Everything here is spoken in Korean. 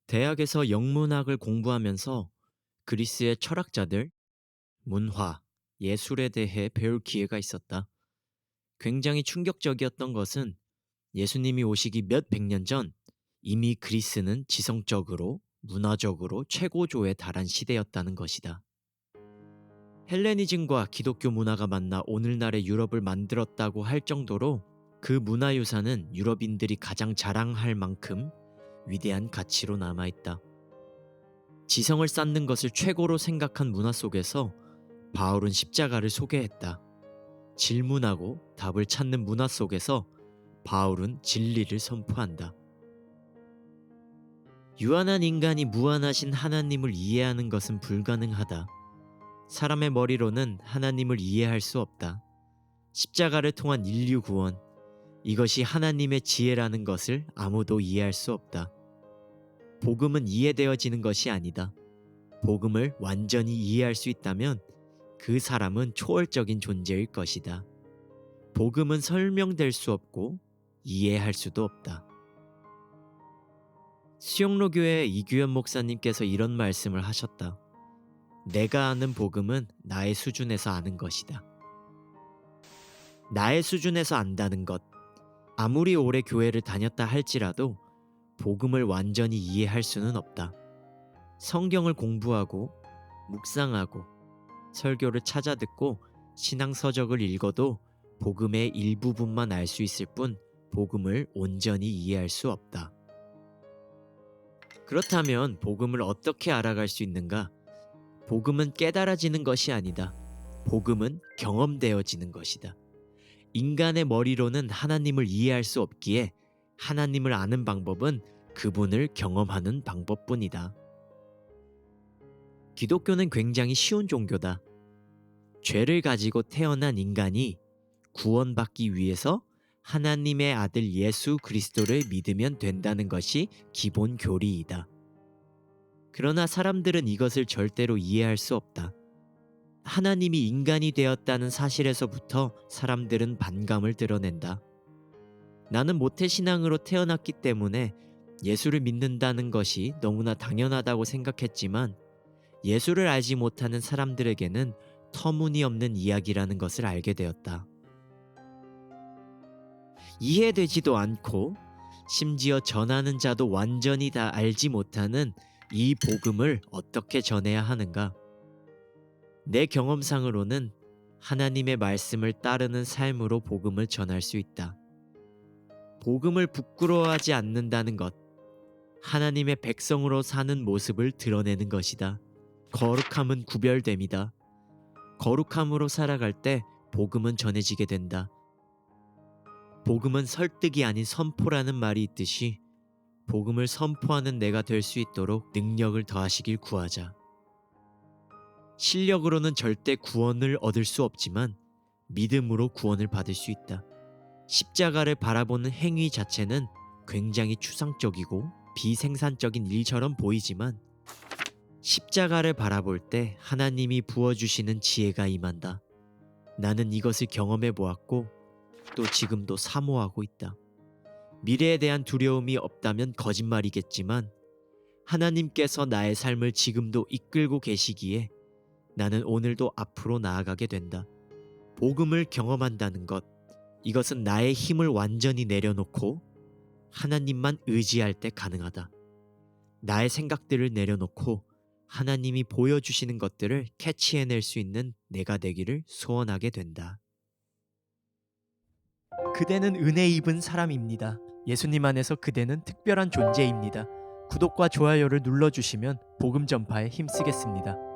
대학에서 영문학을 공부하면서 그리스의 철학자들, 문화, 예술에 대해 배울 기회가 있었다. 굉장히 충격적이었던 것은 예수님이 오시기 몇 백 년 전 이미 그리스는 지성적으로, 문화적으로 최고조에 달한 시대였다는 것이다. 헬레니즘과 기독교 문화가 만나 오늘날의 유럽을 만들었다고 할 정도로 그 문화유산은 유럽인들이 가장 자랑할 만큼 위대한 가치로 남아있다. 지성을 쌓는 것을 최고로 생각한 문화 속에서 바울은 십자가를 소개했다. 질문하고 답을 찾는 문화 속에서 바울은 진리를 선포한다. 유한한 인간이 무한하신 하나님을 이해하는 것은 불가능하다. 사람의 머리로는 하나님을 이해할 수 없다. 십자가를 통한 인류 구원, 이것이 하나님의 지혜라는 것을 아무도 이해할 수 없다. 복음은 이해되어지는 것이 아니다. 복음을 완전히 이해할 수 있다면 그 사람은 초월적인 존재일 것이다. 복음은 설명될 수 없고 이해할 수도 없다. 수영로교회 이규현 목사님께서 이런 말씀을 하셨다. 내가 아는 복음은 나의 수준에서 아는 것이다. 나의 수준에서 안다는 것, 아무리 오래 교회를 다녔다 할지라도 복음을 완전히 이해할 수는 없다. 성경을 공부하고 묵상하고 설교를 찾아 듣고 신앙서적을 읽어도 복음의 일부분만 알 수 있을 뿐 복음을 온전히 이해할 수 없다. 그렇다면 복음을 어떻게 알아갈 수 있는가? 복음은 깨달아지는 것이 아니다. 복음은 경험되어지는 것이다. 인간의 머리로는 하나님을 이해할 수 없기에 하나님을 아는 방법은 그분을 경험하는 방법뿐이다. 기독교는 굉장히 쉬운 종교다. 죄를 가지고 태어난 인간이 구원받기 위해서 하나님의 아들 예수 그리스도를 믿으면 된다는 것이 기본 교리이다. 그러나 사람들은 이것을 절대로 이해할 수 없다. 하나님이 인간이 되었다는 사실에서부터 사람들은 반감을 드러낸다. 나는 모태신앙으로 태어났기 때문에 예수를 믿는다는 것이 너무나 당연하다고 생각했지만 예수를 알지 못하는 사람들에게는 터무니없는 이야기라는 것을 알게 되었다. 이해되지도 않고 심지어 전하는 자도 완전히 다 알지 못하는 이 복음을 어떻게 전해야 하는가? 내 경험상으로는 하나님의 말씀을 따르는 삶으로 복음을 전할 수 있다. 복음을 부끄러워하지 않는다는 것, 하나님의 백성으로 사는 모습을 드러내는 것이다. 거룩함은 구별됨이다. 거룩함으로 살아갈 때 복음은 전해지게 된다. 복음은 설득이 아닌 선포라는 말이 있듯이 복음을 선포하는 내가 될 수 있도록 능력을 더하시길 구하자. 실력으로는 절대 구원을 얻을 수 없지만 믿음으로 구원을 받을 수 있다. 십자가를 바라보는 행위 자체는 굉장히 추상적이고 비생산적인 일처럼 보이지만 십자가를 바라볼 때 하나님이 부어주시는 지혜가 임한다. 나는 이것을 경험해 보았고 또 지금도 사모하고 있다. 미래에 대한 두려움이 없다면 거짓말이겠지만 하나님께서 나의 삶을 지금도 이끌고 계시기에 나는 오늘도 앞으로 나아가게 된다. 복음을 경험한다는 것, 이것은 나의 힘을 완전히 내려놓고 하나님만 의지할 때 가능하다. 나의 생각들을 내려놓고 하나님이 보여주시는 것들을 캐치해낼 수 있는 내가 되기를 소원하게 된다. 그대는 은혜 입은 사람입니다. 예수님 안에서 그대는 특별한 존재입니다. 구독과 좋아요를 눌러주시면 복음 전파에 힘쓰겠습니다.